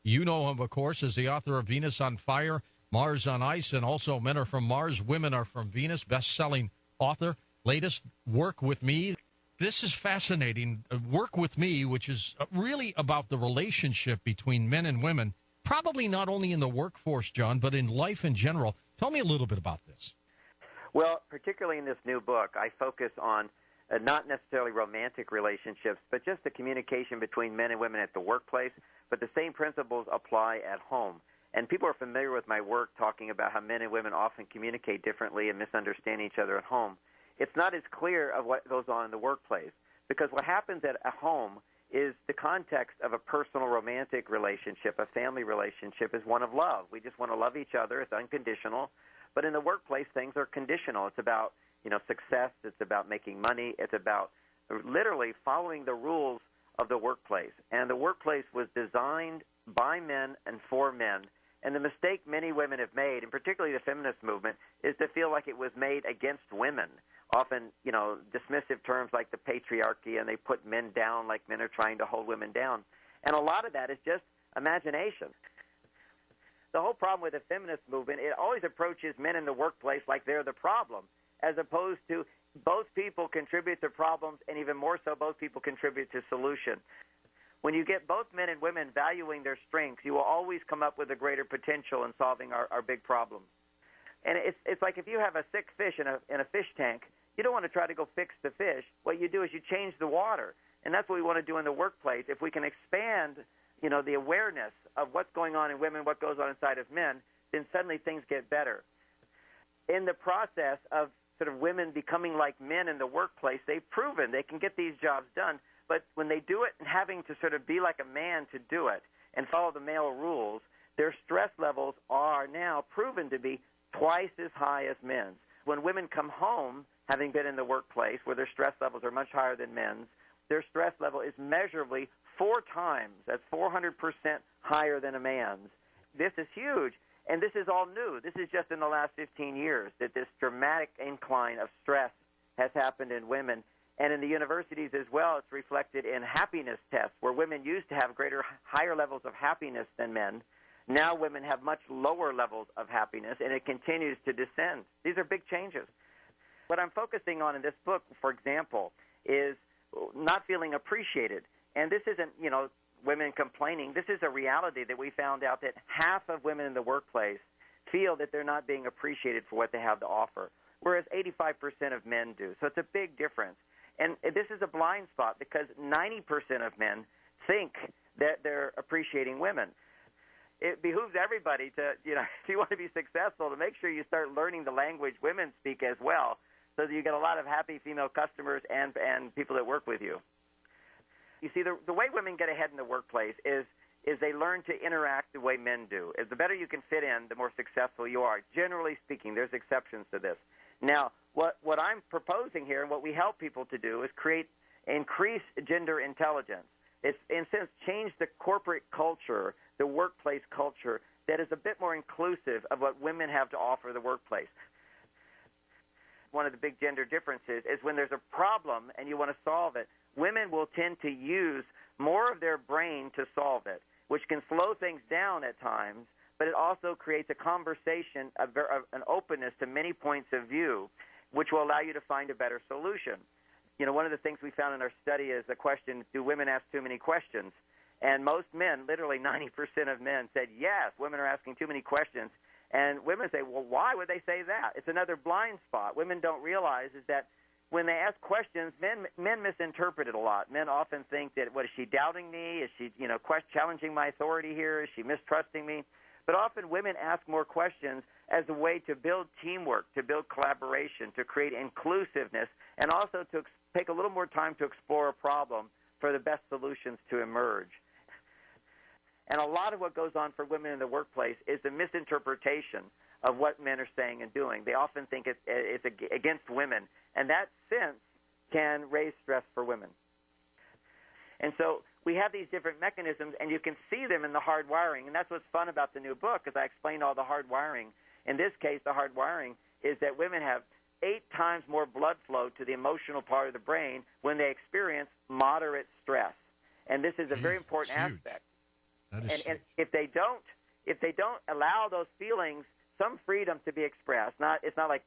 You know him, of course, as the author of Venus on Fire, Mars on Ice, and also Men Are From Mars, Women Are From Venus, best-selling author. Latest, Work With Me. This is fascinating. Work With Me, which is really about the relationship between men and women, probably not only in the workforce, John, but in life in general. Tell me a little bit about this. Well, particularly in this new book, I focus on not necessarily romantic relationships, but just the communication between men and women at the workplace, but the same principles apply at home. And people are familiar with my work talking about how men and women often communicate differently and misunderstand each other at home. It's not as clear of what goes on in the workplace, because what happens at a home is the context of a personal romantic relationship, a family relationship, is one of love. We just want to love each other. It's unconditional. But in the workplace, things are conditional. It's about, success. It's about making money. It's about literally following the rules of the workplace. And the workplace was designed by men and for men. And the mistake many women have made, and particularly the feminist movement, is to feel like it was made against women. Often, dismissive terms like the patriarchy, and they put men down like men are trying to hold women down. And a lot of that is just imagination. The whole problem with the feminist movement, it always approaches men in the workplace like they're the problem, as opposed to both people contribute to problems, and even more so, both people contribute to solution. When you get both men and women valuing their strengths, you will always come up with a greater potential in solving our big problems. And it's like if you have a sick fish in a fish tank, you don't want to try to go fix the fish. What you do is you change the water, and that's what we want to do in the workplace. If we can expand, the awareness of what's going on in women, what goes on inside of men, then suddenly things get better. In the process of sort of women becoming like men in the workplace, they've proven they can get these jobs done, but when they do it and having to sort of be like a man to do it and follow the male rules, their stress levels are now proven to be twice as high as men's. When women come home, having been in the workplace where their stress levels are much higher than men's, their stress level is measurably 4 times, that's 400% higher than a man's. This is huge, and this is all new. This is just in the last 15 years that this dramatic incline of stress has happened in women. And in the universities as well, it's reflected in happiness tests, where women used to have higher levels of happiness than men. Now women have much lower levels of happiness, and it continues to descend. These are big changes. What I'm focusing on in this book, for example, is not feeling appreciated. And this isn't, women complaining. This is a reality that we found out that half of women in the workplace feel that they're not being appreciated for what they have to offer, whereas 85% of men do. So it's a big difference. And this is a blind spot because 90% of men think that they're appreciating women. It behooves everybody to, if you want to be successful, to make sure you start learning the language women speak as well, so that you get a lot of happy female customers and people that work with you. You see, the way women get ahead in the workplace is they learn to interact the way men do. The better you can fit in, the more successful you are. Generally speaking, there's exceptions to this. Now, what I'm proposing here and what we help people to do is increase gender intelligence. It's, in a sense, change the corporate culture, the workplace culture, that is a bit more inclusive of what women have to offer the workplace. One of the big gender differences is when there's a problem and you want to solve it, women will tend to use more of their brain to solve it, which can slow things down at times, but it also creates a conversation, an openness to many points of view, which will allow you to find a better solution. One of the things we found in our study is the question, do women ask too many questions? And most men, literally 90% of men, said, yes, women are asking too many questions. And women say, well, why would they say that? It's another blind spot. Women don't realize is that when they ask questions, men misinterpret it a lot. Men often think that, what, is she doubting me? Is she, challenging my authority here? Is she mistrusting me? But often women ask more questions as a way to build teamwork, to build collaboration, to create inclusiveness, and also to take a little more time to explore a problem for the best solutions to emerge. And a lot of what goes on for women in the workplace is the misinterpretation of what men are saying and doing. They often think it's against women, and that sense can raise stress for women. And so we have these different mechanisms, and you can see them in the hard wiring. And that's what's fun about the new book, is I explain all the hard wiring. In this case, the hard wiring is that women have 8 times more blood flow to the emotional part of the brain when they experience moderate stress. And this is a very important aspect. And if they don't allow those feelings some freedom to be expressed, it's not like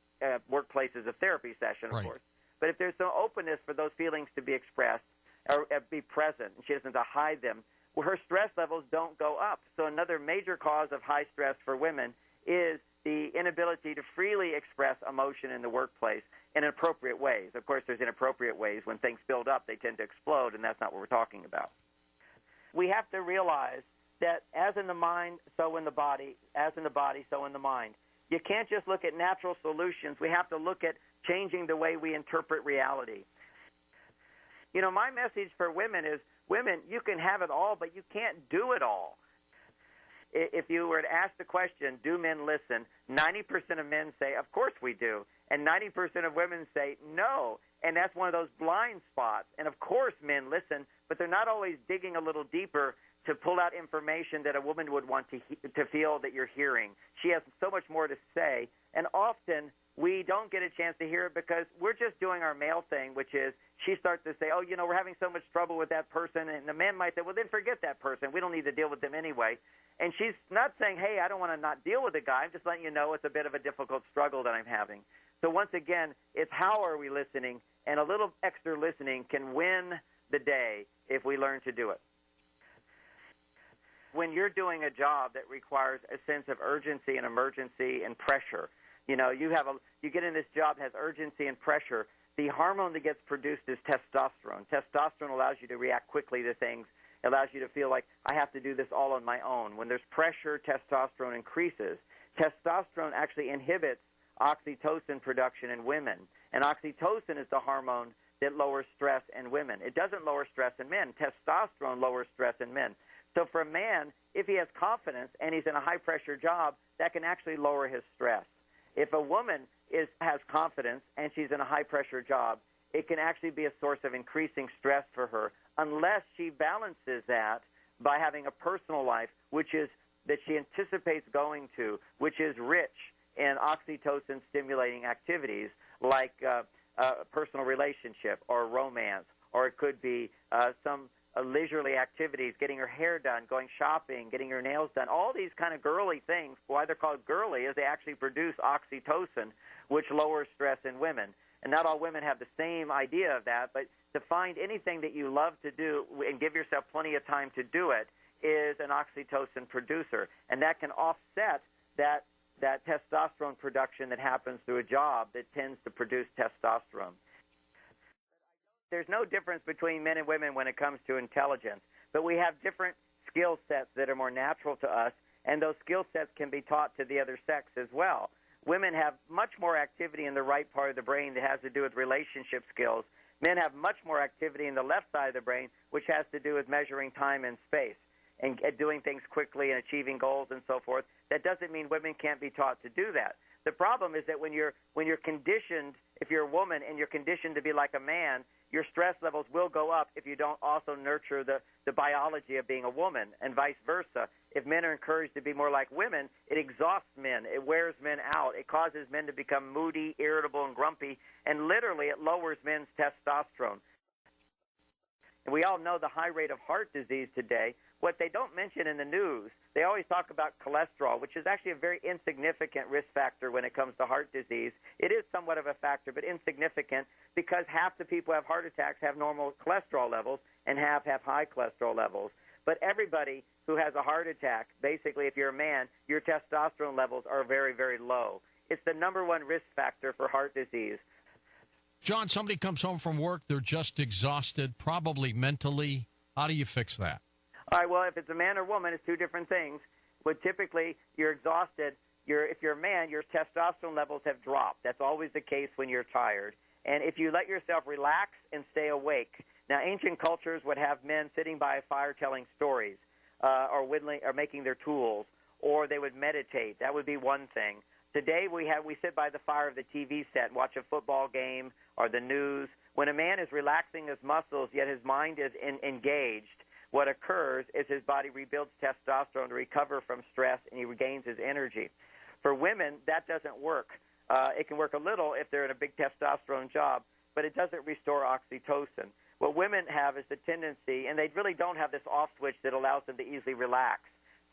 workplaces a therapy session, of course, but if there's no openness for those feelings to be expressed or be present, and she doesn't have to hide them, well, her stress levels don't go up. So another major cause of high stress for women is the inability to freely express emotion in the workplace in appropriate ways. Of course, there's inappropriate ways. When things build up, they tend to explode, and that's not what we're talking about. We have to realize that as in the mind, so in the body, as in the body, so in the mind. You can't just look at natural solutions. We have to look at changing the way we interpret reality. You know, my message for women is, women, you can have it all, but you can't do it all. If you were to ask the question, do men listen, 90% of men say, of course we do. And 90% of women say, no. And that's one of those blind spots. And of course men listen, but they're not always digging a little deeper to pull out information that a woman would want to feel that you're hearing. She has so much more to say. And often we don't get a chance to hear it because we're just doing our male thing, which is she starts to say, oh, you know, we're having so much trouble with that person. And the man might say, well, then forget that person. We don't need to deal with them anyway. And she's not saying, hey, I don't want to not deal with the guy. I'm just letting you know it's a bit of a difficult struggle that I'm having. So once again, it's how are we listening, and a little extra listening can win the day if we learn to do it. When you're doing a job that requires a sense of urgency and emergency and pressure, you know, you get in this job that has urgency and pressure, the hormone that gets produced is testosterone. Testosterone allows you to react quickly to things. It allows you to feel like I have to do this all on my own. When there's pressure, testosterone increases. Testosterone actually inhibits oxytocin production in women. And oxytocin is the hormone that lowers stress in women. It doesn't lower stress in men. Testosterone lowers stress in men. So for a man, if he has confidence and he's in a high-pressure job, that can actually lower his stress. If a woman has confidence and she's in a high-pressure job, it can actually be a source of increasing stress for her unless she balances that by having a personal life that she anticipates going to, which is rich in oxytocin-stimulating activities like a personal relationship or romance, or it could be some leisurely activities, getting her hair done, going shopping, getting her nails done, all these kind of girly things. Why they're called girly is they actually produce oxytocin, which lowers stress in women. And not all women have the same idea of that, but to find anything that you love to do and give yourself plenty of time to do it is an oxytocin producer. And that can offset that testosterone production that happens through a job that tends to produce testosterone. There's no difference between men and women when it comes to intelligence, but we have different skill sets that are more natural to us, and those skill sets can be taught to the other sex as well. Women have much more activity in the right part of the brain that has to do with relationship skills. Men have much more activity in the left side of the brain, which has to do with measuring time and space and doing things quickly and achieving goals and so forth. That doesn't mean women can't be taught to do that. The problem is that when you're conditioned, if you're a woman and you're conditioned to be like a man, your stress levels will go up if you don't also nurture the biology of being a woman, and vice versa. If men are encouraged to be more like women, it exhausts men. It wears men out. It causes men to become moody, irritable, and grumpy, and literally it lowers men's testosterone. And we all know the high rate of heart disease today. What they don't mention in the news, they always talk about cholesterol, which is actually a very insignificant risk factor when it comes to heart disease. It is somewhat of a factor, but insignificant, because half the people who have heart attacks have normal cholesterol levels and half have high cholesterol levels. But everybody who has a heart attack, basically if you're a man, your testosterone levels are very, very low. It's the number one risk factor for heart disease. John, somebody comes home from work, they're just exhausted, probably mentally. How do you fix that? All right, well, if it's a man or woman, it's two different things. But typically, you're exhausted. If you're a man, your testosterone levels have dropped. That's always the case when you're tired. And if you let yourself relax and stay awake. Now, ancient cultures would have men sitting by a fire telling stories or whittling or making their tools, or they would meditate. That would be one thing. Today, we sit by the fire of the TV set and watch a football game or the news. When a man is relaxing his muscles, yet his mind is engaged, what occurs is his body rebuilds testosterone to recover from stress, and he regains his energy. For women, that doesn't work. It can work a little if they're in a big testosterone job, but it doesn't restore oxytocin. What women have is the tendency, and they really don't have this off switch that allows them to easily relax.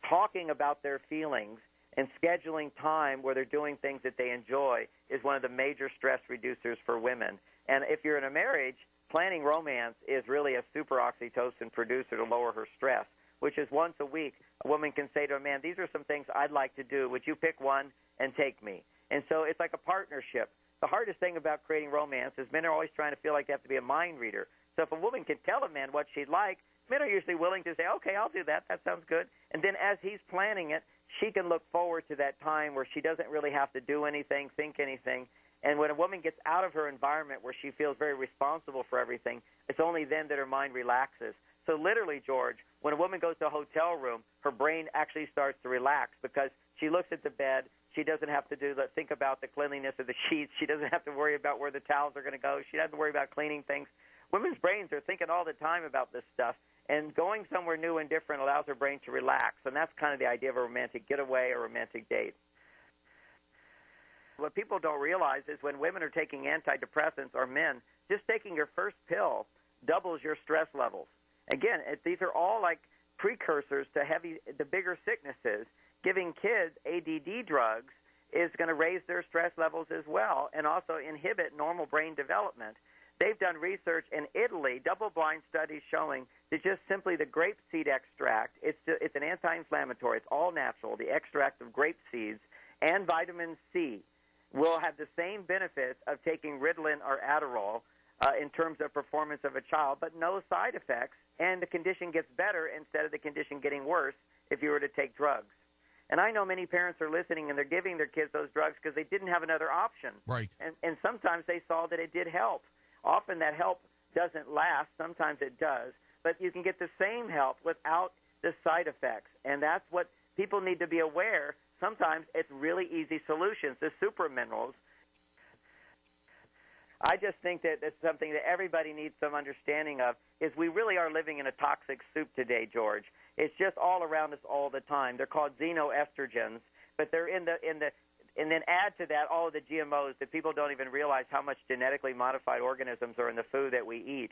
Talking about their feelings and scheduling time where they're doing things that they enjoy is one of the major stress reducers for women. And if you're in a marriage, planning romance is really a super oxytocin producer to lower her stress, which is once a week a woman can say to a man, these are some things I'd like to do. Would you pick one and take me? And so it's like a partnership. The hardest thing about creating romance is men are always trying to feel like they have to be a mind reader. So if a woman can tell a man what she'd like, men are usually willing to say, okay, I'll do that. That sounds good. And then as he's planning it, she can look forward to that time where she doesn't really have to do anything, think anything. And when a woman gets out of her environment where she feels very responsible for everything, it's only then that her mind relaxes. So literally, George, when a woman goes to a hotel room, her brain actually starts to relax because she looks at the bed. She doesn't have to think about the cleanliness of the sheets. She doesn't have to worry about where the towels are going to go. She doesn't have to worry about cleaning things. Women's brains are thinking all the time about this stuff, and going somewhere new and different allows her brain to relax, and that's kind of the idea of a romantic getaway or romantic date. What people don't realize is when women are taking antidepressants, or men, just taking your first pill doubles your stress levels. Again, these are all like precursors to the bigger sicknesses. Giving kids ADD drugs is going to raise their stress levels as well and also inhibit normal brain development. They've done research in Italy, double-blind studies showing that just simply the grapeseed extract, it's an anti-inflammatory, it's all natural, the extract of grape seeds, and vitamin C will have the same benefits of taking Ritalin or Adderall in terms of performance of a child, but no side effects, and the condition gets better instead of the condition getting worse if you were to take drugs. And I know many parents are listening, and they're giving their kids those drugs because they didn't have another option. Right. And sometimes they saw that it did help. Often that help doesn't last. Sometimes it does. But you can get the same help without the side effects. And that's what people need to be aware. Sometimes it's really easy solutions, the super minerals. I just think that it's something that everybody needs some understanding of, is we really are living in a toxic soup today, George. It's just all around us all the time. They're called xenoestrogens, but they're in the and then add to that all of the GMOs that people don't even realize how much genetically modified organisms are in the food that we eat.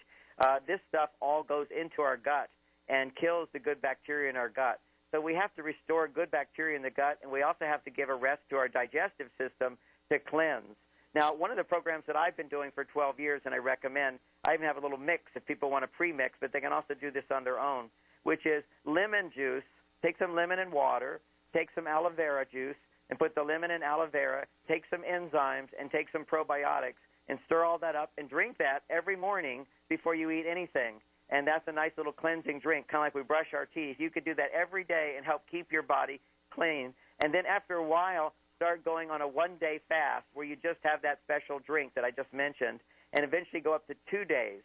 This stuff all goes into our gut and kills the good bacteria in our gut. So we have to restore good bacteria in the gut, and we also have to give a rest to our digestive system to cleanse. Now, one of the programs that I've been doing for 12 years, and I recommend, I even have a little mix if people want to pre-mix, but they can also do this on their own, which is lemon juice. Take some lemon and water, take some aloe vera juice, and put the lemon and aloe vera, take some enzymes, and take some probiotics, and stir all that up and drink that every morning before you eat anything. And that's a nice little cleansing drink, kind of like we brush our teeth. You could do that every day and help keep your body clean. And then after a while, start going on a one-day fast where you just have that special drink that I just mentioned, and eventually go up to 2 days.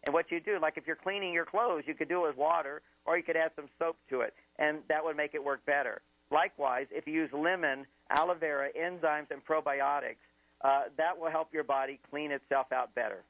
And what you do, like if you're cleaning your clothes, you could do it with water, or you could add some soap to it, and that would make it work better. Likewise, if you use lemon, aloe vera, enzymes, and probiotics, that will help your body clean itself out better.